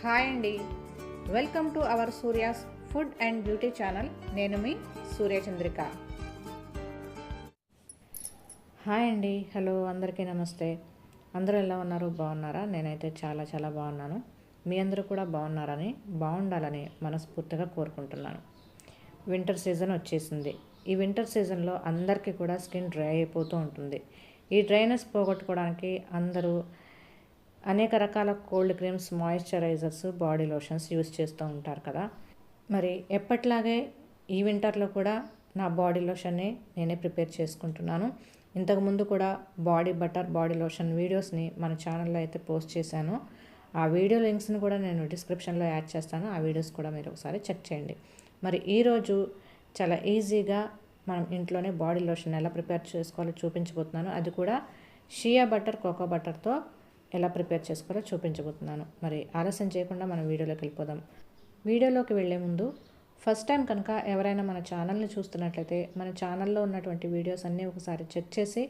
Hi అండి, welcome to our Surya's food and beauty channel. నేను మీ Suryachandrika. Hi అండి, హలో, అందరికీ నమస్తే. అందరూ ఎలా ఉన్నారు? బాగున్నారా? నేనైతే చాలా చాలా బాగున్నాను. మీ అందరూ కూడా బాగుండాలని మనస్ఫూర్తిగా కోరుకుంటున్నాను. వింటర్ సీజన్ వచ్చేసింది. ఈ వింటర్ సీజన్లో అందరికీ కూడా స్కిన్ డ్రై అయిపోతూ ఉంటుంది. ఈ డ్రైనెస్ పోగొట్టుకోవడానికి అందరూ అనేక రకాల cold creams, moisturisers, body lotions use చేస్తూ ఉంటారు కదా. మరి ఎప్పట్లాగే ఈ వింటర్లో కూడా నా బాడీ లోషన్ని నేనే ప్రిపేర్ చేసుకుంటున్నాను. ఇంతకుముందు కూడా బాడీ లోషన్ వీడియోస్ని మన ఛానల్లో అయితే పోస్ట్ చేశాను. ఆ వీడియో లింక్స్ని కూడా నేను డిస్క్రిప్షన్లో యాడ్ చేస్తాను. ఆ వీడియోస్ కూడా మీరు ఒకసారి చెక్ చేయండి. మరి ఈరోజు చాలా ఈజీగా మనం ఇంట్లోనే బాడీ లోషన్ ఎలా ప్రిపేర్ చేసుకోవాలో చూపించబోతున్నాను. అది కూడా షియా బటర్, కోకో బటర్తో ఎలా ప్రిపేర్ చేసుకోవాలో చూపించబోతున్నాను. మరి ఆలస్యం చేయకుండా మనం వీడియోలోకి వెళ్ళిపోదాం. వీడియోలోకి వెళ్ళే ముందు ఫస్ట్ టైం కనుక ఎవరైనా మన ఛానల్ని చూస్తున్నట్లయితే మన ఛానల్లో ఉన్నటువంటి వీడియోస్ అన్నీ ఒకసారి చెక్ చేసి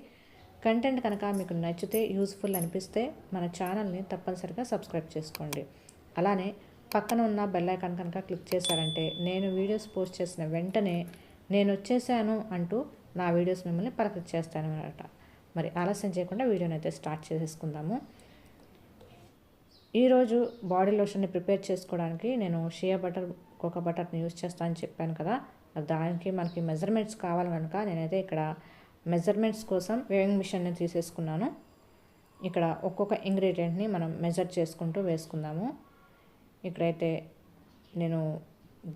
కంటెంట్ కనుక మీకు నచ్చితే, యూజ్ఫుల్ అనిపిస్తే మన ఛానల్ని తప్పనిసరిగా సబ్స్క్రైబ్ చేసుకోండి. అలానే పక్కన ఉన్న బెల్ ఐకాన్ కనుక క్లిక్ చేశారంటే నేను వీడియోస్ పోస్ట్ చేసిన వెంటనే నేను వచ్చేసాను అంటూ నా వీడియోస్ మిమ్మల్ని పలకరించేస్తాను అన్నమాట. మరి ఆలస్యం చేయకుండా వీడియోని అయితే స్టార్ట్ చేసేసుకుందాము. ఈరోజు బాడీ లోషన్ని ప్రిపేర్ చేసుకోవడానికి నేను షియా బటర్, కోకో బటర్ని యూజ్ చేస్తానని చెప్పాను కదా. దానికి మనకి మెజర్మెంట్స్ కావాలి కనుక నేనైతే ఇక్కడ మెజర్మెంట్స్ కోసం వేయింగ్ మిషన్ని తీసేసుకున్నాను. ఇక్కడ ఒక్కొక్క ఇంగ్రీడియంట్ని మనం మెజర్ చేసుకుంటూ వేసుకుందాము. ఇక్కడైతే నేను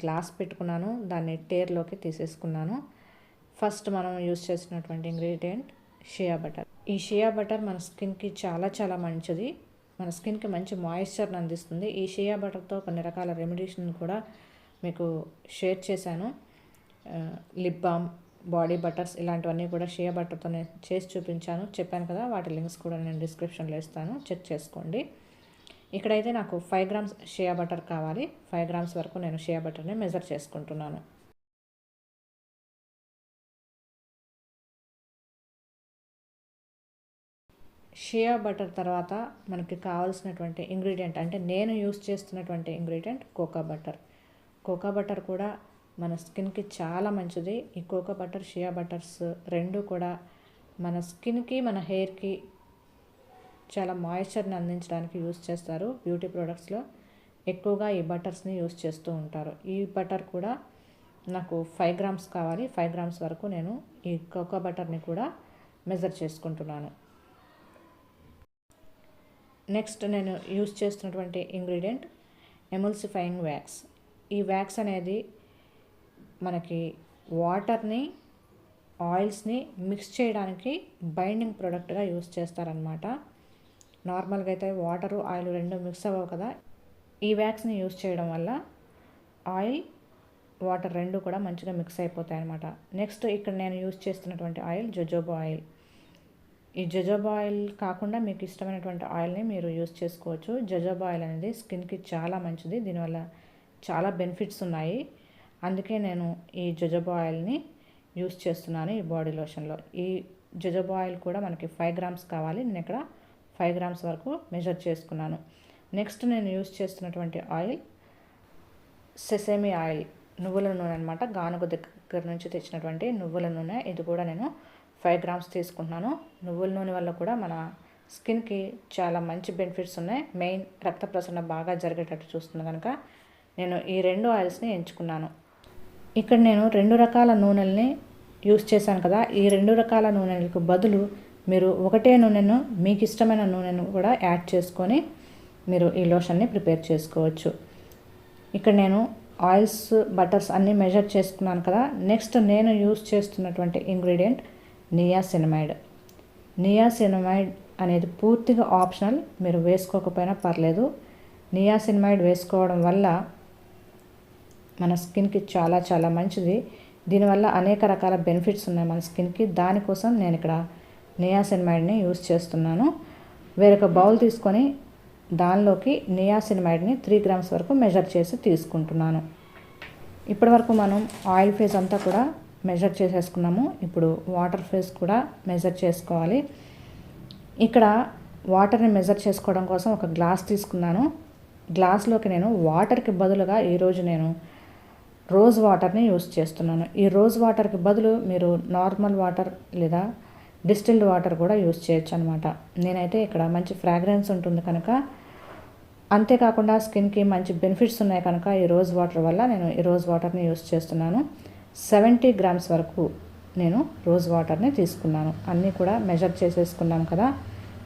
గ్లాస్ పెట్టుకున్నాను, దాన్ని టేర్లోకి తీసేసుకున్నాను. ఫస్ట్ మనం యూజ్ చేసినటువంటి ఇంగ్రీడియంట్ షియా బటర్. ఈ షియా బటర్ మన స్కిన్కి చాలా చాలా మంచిది. మన స్కిన్కి మంచి మాయిశ్చర్ని అందిస్తుంది. ఈ షియా బటర్తో కొన్ని రకాల రెమెడీస్ని కూడా మీకు షేర్ చేశాను. లిప్ బామ్, బాడీ బటర్స్, ఇలాంటివన్నీ కూడా షియా బటర్తో నేను చేసి చూపించాను, చెప్పాను కదా. వాటి లింక్స్ కూడా నేను డిస్క్రిప్షన్లో ఇస్తాను, చెక్ చేసుకోండి. ఇక్కడైతే నాకు 5 గ్రామ్స్ షియా బటర్ కావాలి. 5 గ్రామ్స్ వరకు నేను షియా బటర్ని మెజర్ చేసుకుంటున్నాను. షియా బటర్ తర్వాత మనకి కావాల్సినటువంటి ఇంగ్రీడియంట్, అంటే నేను యూస్ చేస్తున్నటువంటి ingredient cocoa butter. Cocoa butter కూడా మన స్కిన్కి చాలా మంచిది. ఈ కోకో బటర్, షియా బటర్స్ రెండు కూడా మన స్కిన్కి, మన హెయిర్కి చాలా మాయిశ్చర్ని అందించడానికి యూస్ చేస్తారు. బ్యూటీ ప్రోడక్ట్స్లో ఎక్కువగా ఈ బటర్స్ని యూస్ చేస్తూ ఉంటారు. ఈ బటర్ కూడా నాకు 5 గ్రామ్స్ కావాలి. 5 గ్రామ్స్ వరకు నేను ఈ కోకో బటర్ని కూడా మెజర్ చేసుకుంటున్నాను. నెక్స్ట్ నేను యూజ్ చేస్తున్నటువంటి ఇంగ్రీడియంట్ ఎమల్సిఫైయింగ్ వ్యాక్స్. ఈ వ్యాక్స్ అనేది మనకి వాటర్ని, ఆయిల్స్ని మిక్స్ చేయడానికి బైండింగ్ ప్రోడక్ట్గా యూజ్ చేస్తారనమాట. నార్మల్గా అయితే వాటరు, ఆయిల్ రెండు మిక్స్ అవ్వవు కదా. ఈ వ్యాక్స్ని యూజ్ చేయడం వల్ల ఆయిల్, వాటర్ రెండు కూడా మంచిగా మిక్స్ అయిపోతాయి అన్నమాట. నెక్స్ట్ ఇక్కడ నేను యూజ్ చేస్తున్నటువంటి ఆయిల్ జోజోబా ఆయిల్. ఈ జోజోబా ఆయిల్ కాకుండా మీకు ఇష్టమైనటువంటి ఆయిల్ని మీరు యూజ్ చేసుకోవచ్చు. జోజోబా ఆయిల్ అనేది స్కిన్కి చాలా మంచిది. దీనివల్ల చాలా బెనిఫిట్స్ ఉన్నాయి. అందుకే నేను ఈ జోజోబా ఆయిల్ని యూజ్ చేస్తున్నాను ఈ బాడీ లోషన్లో. ఈ జోజోబా ఆయిల్ కూడా మనకి 5 గ్రామ్స్ కావాలి. నేను ఇక్కడ 5 గ్రామ్స్ వరకు మెజర్ చేసుకున్నాను. నెక్స్ట్ నేను యూజ్ చేస్తున్నటువంటి ఆయిల్ సెసేమి ఆయిల్, నువ్వుల నూనె అనమాట. గానుగ దగ్గర నుంచి తెచ్చినటువంటి నువ్వుల నూనె. ఇది కూడా నేను 5 గ్రామ్స్ తీసుకుంటున్నాను. నువ్వుల నూనె వల్ల కూడా మన స్కిన్కి చాలా మంచి బెనిఫిట్స్ ఉన్నాయి. మెయిన్ రక్త ప్రసరణ బాగా జరిగేటట్టు చూస్తుంది కనుక నేను ఈ 2 ఆయిల్స్ని ఎంచుకున్నాను. ఇక్కడ నేను 2 రకాల నూనెల్ని యూస్ చేశాను కదా. ఈ 2 రకాల నూనెలకు బదులు మీరు ఒకటే నూనెను, మీకు ఇష్టమైన నూనెను కూడా యాడ్ చేసుకొని మీరు ఈ లోషన్ని ప్రిపేర్ చేసుకోవచ్చు. ఇక్కడ నేను ఆయిల్స్, బటర్స్ అన్నీ మెజర్ చేసుకున్నాను కదా. నెక్స్ట్ నేను యూస్ చేస్తున్నటువంటి ఇంగ్రీడియంట్ నియాసినమైడ్. నియాసినమైడ్ అనేది పూర్తిగా ఆప్షనల్, మీరు వేసుకోకపోయినా పర్లేదు. నియాసినమైడ్ వేసుకోవడం వల్ల మన స్కిన్కి చాలా చాలా మంచిది. దీనివల్ల అనేక రకాల బెనిఫిట్స్ ఉన్నాయి మన స్కిన్కి. దానికోసం నేను ఇక్కడ నియాసినమైడ్ని యూజ్ చేస్తున్నాను. వేరొక బౌల్ తీసుకొని దానిలోకి నియాసినమైడ్ని 3 గ్రామ్స్ వరకు మెజర్ చేసి తీసుకుంటున్నాను. ఇప్పటి వరకు మనం ఆయిల్ ఫేజ్ అంతా కూడా మెజర్ చేసేసుకున్నాము. ఇప్పుడు వాటర్ ఫేజ్ కూడా మెజర్ చేసుకోవాలి. ఇక్కడ వాటర్ని మెజర్ చేసుకోవడం కోసం ఒక గ్లాస్ తీసుకున్నాను. గ్లాస్లోకి నేను వాటర్కి బదులుగా ఈరోజు నేను రోజ్ వాటర్ని యూస్ చేస్తున్నాను. ఈ రోజ్ వాటర్కి బదులు మీరు నార్మల్ వాటర్ లేదా డిస్టిల్డ్ వాటర్ కూడా యూస్ చేయొచ్చు అనమాట. నేనైతే ఇక్కడ మంచి ఫ్రాగ్రెన్స్ ఉంటుంది కనుక, అంతేకాకుండా స్కిన్కి మంచి బెనిఫిట్స్ ఉన్నాయి కనుక ఈ రోజ్ వాటర్ వల్ల నేను ఈ రోజ్ వాటర్ని యూస్ చేస్తున్నాను. 70 గ్రామ్స్ వరకు నేను రోజ్ వాటర్ని తీసుకున్నాను. అన్నీ కూడా మెజర్ చేసేసుకున్నాం కదా.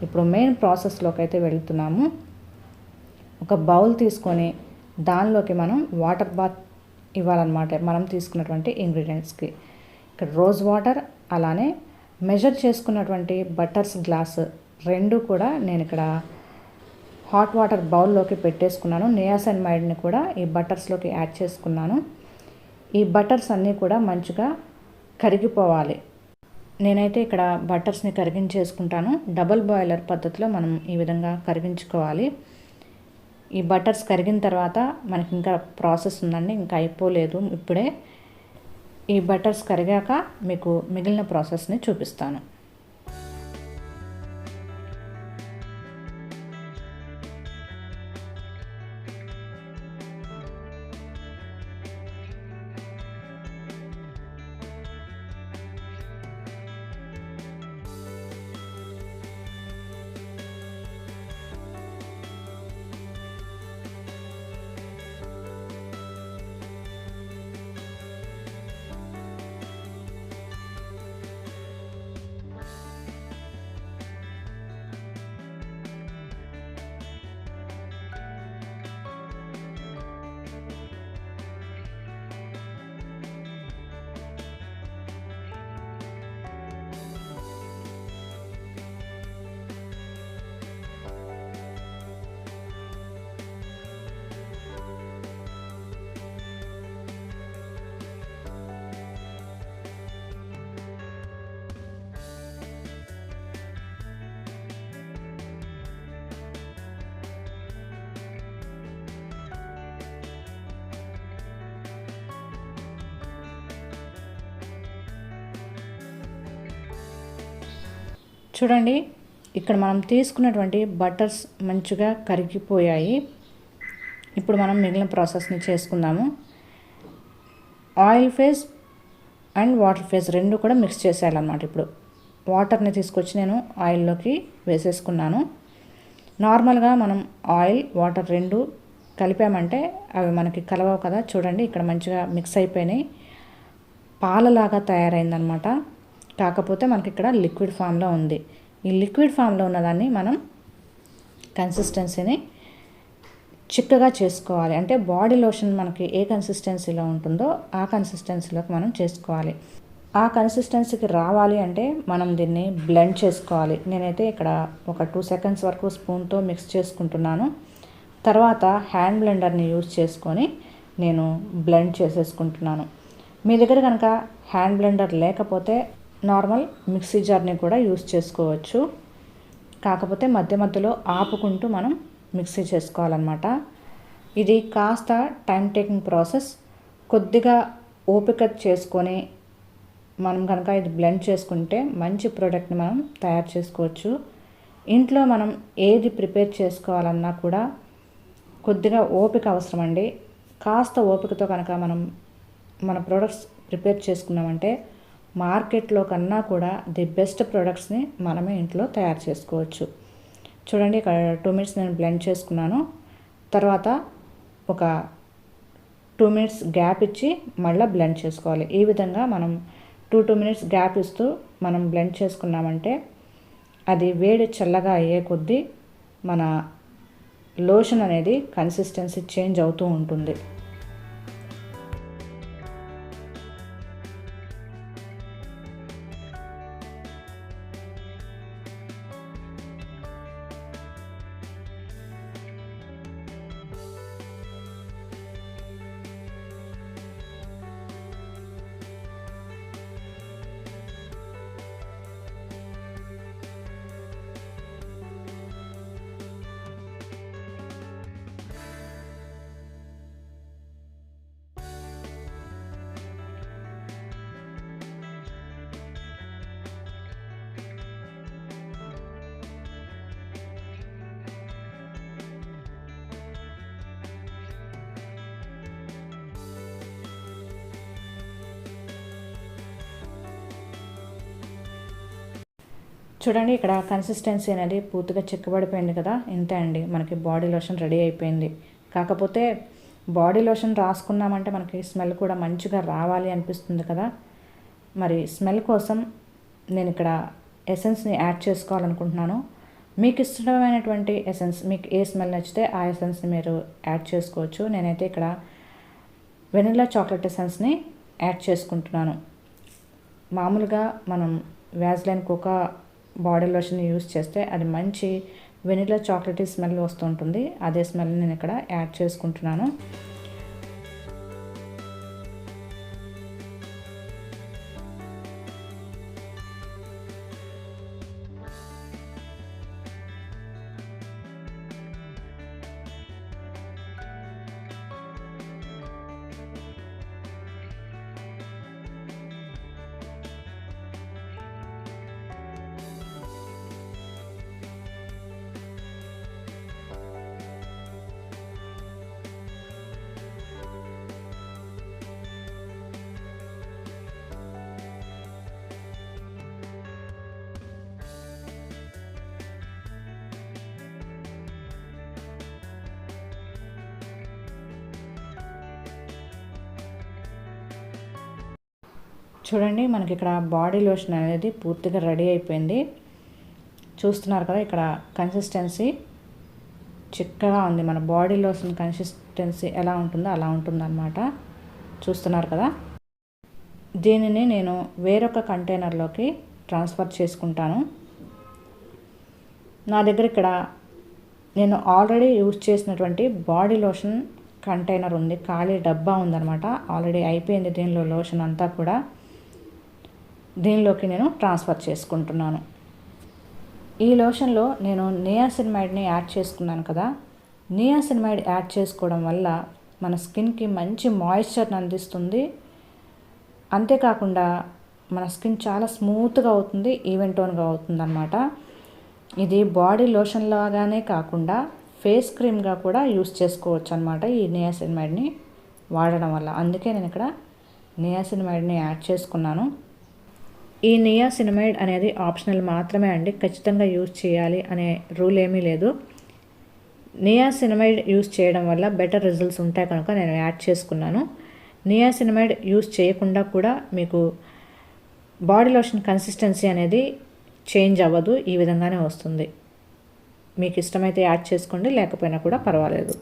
ఇప్పుడు మెయిన్ ప్రాసెస్లోకి అయితే వెళ్తున్నాము. ఒక బౌల్ తీసుకొని దానిలోకి మనం వాటర్ బాత్ ఇవ్వాలన్నమాట, మనం తీసుకున్నటువంటి ఇంగ్రీడియంట్స్కి. ఇక్కడ రోజ్ వాటర్ అలానే మెజర్ చేసుకున్నటువంటి బటర్స్ గ్లాస్ రెండు కూడా నేను ఇక్కడ హాట్ వాటర్ బౌల్లోకి పెట్టేసుకున్నాను. నియాసినమైడ్ని కూడా ఈ బటర్స్లోకి యాడ్ చేసుకున్నాను. ఈ బటర్స్ అన్నీ కూడా మంచిగా కరిగిపోవాలి. నేనైతే ఇక్కడ బటర్స్ని కరిగించేసుకుంటాను. డబుల్ బాయిలర్ పద్ధతిలో మనం ఈ విధంగా కరిగించుకోవాలి. ఈ బటర్స్ కరిగిన తర్వాత మనకి ఇంకా ప్రాసెస్ ఉందండి, ఇంకా అయిపోలేదు. ఇప్పుడే ఈ బటర్స్ కరిగాక మీకు మిగిలిన ప్రాసెస్ని చూపిస్తాను. చూడండి, ఇక్కడ మనం తీసుకున్నటువంటి బటర్స్ మంచిగా కరిగిపోయాయి. ఇప్పుడు మనం మిగిలిన ప్రాసెస్ని చేసుకుందాము. Oil phase and water phase రెండు కూడా మిక్స్ చేసేయాలన్నమాట. ఇప్పుడు వాటర్ని తీసుకొచ్చి నేను ఆయిల్లోకి వేసేసుకున్నాను. నార్మల్గా మనం ఆయిల్ వాటర్ రెండు కలిపామంటే అవి మనకి కలవవు కదా. చూడండి, ఇక్కడ మంచిగా మిక్స్ అయిపోయినాయి, పాలలాగా తయారైందనమాట. కాకపోతే మనకి ఇక్కడ లిక్విడ్ ఫామ్లో ఉంది. ఈ లిక్విడ్ ఫామ్లో ఉన్నదాన్ని మనం కన్సిస్టెన్సీని చిక్కగా చేసుకోవాలి. అంటే బాడీ లోషన్ మనకి ఏ కన్సిస్టెన్సీలో ఉంటుందో ఆ కన్సిస్టెన్సీలోకి మనం చేసుకోవాలి. ఆ కన్సిస్టెన్సీకి రావాలి అంటే మనం దీన్ని బ్లెండ్ చేసుకోవాలి. నేనైతే ఇక్కడ ఒక 2 సెకండ్స్ వరకు స్పూన్తో మిక్స్ చేసుకుంటున్నాను. తర్వాత హ్యాండ్ బ్లెండర్ని యూజ్ చేసుకొని నేను బ్లెండ్ చేసేసుకుంటున్నాను. మీ దగ్గర కనుక హ్యాండ్ బ్లెండర్ లేకపోతే నార్మల్ మిక్సీ జార్ని కూడా యూజ్ చేసుకోవచ్చు. కాకపోతే మధ్య మధ్యలో ఆపుకుంటూ మనం మిక్సీ చేసుకోవాలన్నమాట. ఇది కాస్త టైం టేకింగ్ ప్రాసెస్. కొద్దిగా ఓపిక చేసుకొని మనం కనుక ఇది బ్లెండ్ చేసుకుంటే మంచి ప్రోడక్ట్ని మనం తయారు చేసుకోవచ్చు. ఇంట్లో మనం ఏది ప్రిపేర్ చేసుకోవాలన్నా కూడా కొద్దిగా ఓపిక అవసరం అండి. కాస్త ఓపికతో కనుక మనం మన ప్రోడక్ట్స్ ప్రిపేర్ చేసుకున్నామంటే మార్కెట్లో కన్నా కూడా ది బెస్ట్ ప్రోడక్ట్స్ని మనమే ఇంట్లో తయారు చేసుకోవచ్చు. చూడండి, ఇక్కడ 2 మినిట్స్ నేను బ్లెండ్ చేసుకున్నాను. తర్వాత ఒక 2 మినిట్స్ గ్యాప్ ఇచ్చి మళ్ళీ బ్లెండ్ చేసుకోవాలి. ఈ విధంగా మనం 2 మినిట్స్ గ్యాప్ ఇస్తూ మనం బ్లెండ్ చేసుకున్నామంటే అది వేడి చల్లగా అయ్యే కొద్దీ మన లోషన్ అనేది కన్సిస్టెన్సీ చేంజ్ అవుతూ ఉంటుంది. చూడండి ఇక్కడ కన్సిస్టెన్సీ అనేది పూర్తిగా చిక్కబడిపోయింది కదా, ఇంతే అండి, మనకి బాడీ లోషన్ రెడీ అయిపోయింది. కాకపోతే బాడీ లోషన్ రాసుకున్నామంటే మనకి స్మెల్ కూడా మంచిగా రావాలి అనిపిస్తుంది కదా. మరి స్మెల్ కోసం నేను ఇక్కడ ఎసెన్స్ని యాడ్ చేసుకోవాలనుకుంటున్నాను. మీకు ఇష్టమైనటువంటి ఎసెన్స్, మీకు ఏ స్మెల్ నచ్చితే ఆ ఎసెన్స్ని మీరు యాడ్ చేసుకోవచ్చు. నేనైతే ఇక్కడ వెనిలా చాక్లెట్ ఎసెన్స్ని యాడ్ చేసుకుంటున్నాను. మామూలుగా మనం Vaseline cocoa body lotion use చేస్తే అది మంచి వెనిలా చాక్లెట్ స్మెల్ వస్తుంటుంది. అదే స్మెల్ నేను ఇక్కడ యాడ్ చేసుకుంటున్నాను. చూడండి మనకి ఇక్కడ బాడీ లోషన్ అనేది పూర్తిగా రెడీ అయిపోయింది. చూస్తున్నారు కదా, ఇక్కడ కన్సిస్టెన్సీ చిక్కగా ఉంది. మన బాడీ లోషన్ కన్సిస్టెన్సీ ఎలా ఉంటుందో అలా ఉంటుందన్నమాట. చూస్తున్నారు కదా. దీనిని నేను వేరొక కంటైనర్లోకి ట్రాన్స్ఫర్ చేసుకుంటాను. నా దగ్గర ఇక్కడ నేను ఆల్రెడీ యూజ్ చేసినటువంటి బాడీ లోషన్ కంటైనర్ ఉంది, ఖాళీ డబ్బా ఉందన్నమాట. ఆల్రెడీ అయిపోయింది దీనిలో లోషన్ అంతా కూడా. దీనిలోకి నేను ట్రాన్స్ఫర్ చేసుకుంటున్నాను. ఈ లోషన్లో నేను నియాసినమైడ్ని యాడ్ చేసుకున్నాను కదా. నియాసినమైడ్ యాడ్ చేసుకోవడం వల్ల మన స్కిన్కి మంచి మాయిశ్చర్ని అందిస్తుంది. అంతేకాకుండా మన స్కిన్ చాలా స్మూత్గా అవుతుంది, ఈవెన్ టోన్గా అవుతుంది అన్నమాట. ఇది బాడీ లోషన్ లాగానే కాకుండా ఫేస్ క్రీమ్గా కూడా యూస్ చేసుకోవచ్చు అన్నమాట ఈ నియాసినమైడ్ని వాడడం వల్ల. అందుకే నేను ఇక్కడ నియాసినమైడ్ని యాడ్ చేసుకున్నాను. ఈ నియాసినమైడ్ అనేది ఆప్షనల్ మాత్రమే అండి, ఖచ్చితంగా యూజ్ చేయాలి అనే రూల్ ఏమీ లేదు. నియాసినమైడ్ యూజ్ చేయడం వల్ల బెటర్ రిజల్ట్స్ ఉంటాయి కనుక నేను యాడ్ చేసుకున్నాను. నియాసినమైడ్ యూజ్ చేయకుండా కూడా మీకు బాడీ లోషన్ కన్సిస్టెన్సీ అనేది చేంజ్ అవ్వదు, ఈ విధంగానే వస్తుంది. మీకు ఇష్టమైతే యాడ్ చేసుకోండి, లేకపోయినా కూడా పర్వాలేదు.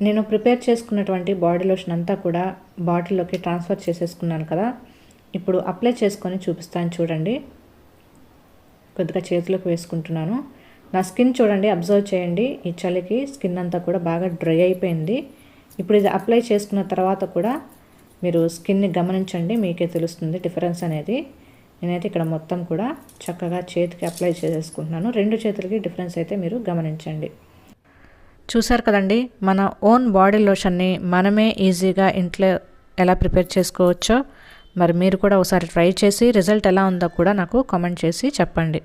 నేను ప్రిపేర్ చేసుకున్నటువంటి బాడీ లోషన్ అంతా కూడా బాటిల్లోకి ట్రాన్స్ఫర్ చేసేసుకున్నాను కదా. ఇప్పుడు అప్లై చేసుకొని చూపిస్తాను చూడండి. కొద్దిగా చేతిలోకి వేసుకుంటున్నాను. నా స్కిన్ చూడండి, అబ్జర్వ్ చేయండి. ఈ చలికి స్కిన్ అంతా కూడా బాగా డ్రై అయిపోయింది. ఇప్పుడు ఇది అప్లై చేసుకున్న తర్వాత కూడా మీరు స్కిన్ని గమనించండి, మీకే తెలుస్తుంది డిఫరెన్స్ అనేది. నేనైతే ఇక్కడ మొత్తం కూడా చక్కగా చేతికి అప్లై చేసేసుకుంటున్నాను. 2 చేతులకి డిఫరెన్స్ అయితే మీరు గమనించండి. చూసారు కదండి, మన ఓన్ బాడీ లోషన్ని మనమే ఈజీగా ఇంట్లో ఎలా ప్రిపేర్ చేసుకోవచ్చో. మరి మీరు కూడా ఒకసారి ట్రై చేసి రిజల్ట్ ఎలా ఉందో కూడా నాకు కామెంట్ చేసి చెప్పండి.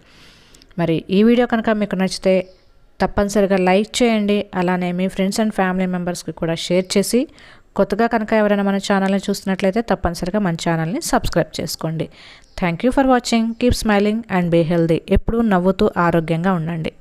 మరి ఈ వీడియో కనుక మీకు నచ్చితే తప్పనిసరిగా లైక్ చేయండి. అలానే మీ ఫ్రెండ్స్ అండ్ ఫ్యామిలీ మెంబర్స్కి కూడా షేర్ చేసి, కొత్తగా కనుక ఎవరైనా మన ఛానల్ని చూస్తున్నట్లయితే తప్పనిసరిగా మన ఛానల్ని సబ్స్క్రైబ్ చేసుకోండి. Thank you for watching. Keep smiling and be healthy. ఎప్పుడూ నవ్వుతూ ఆరోగ్యంగా ఉండండి.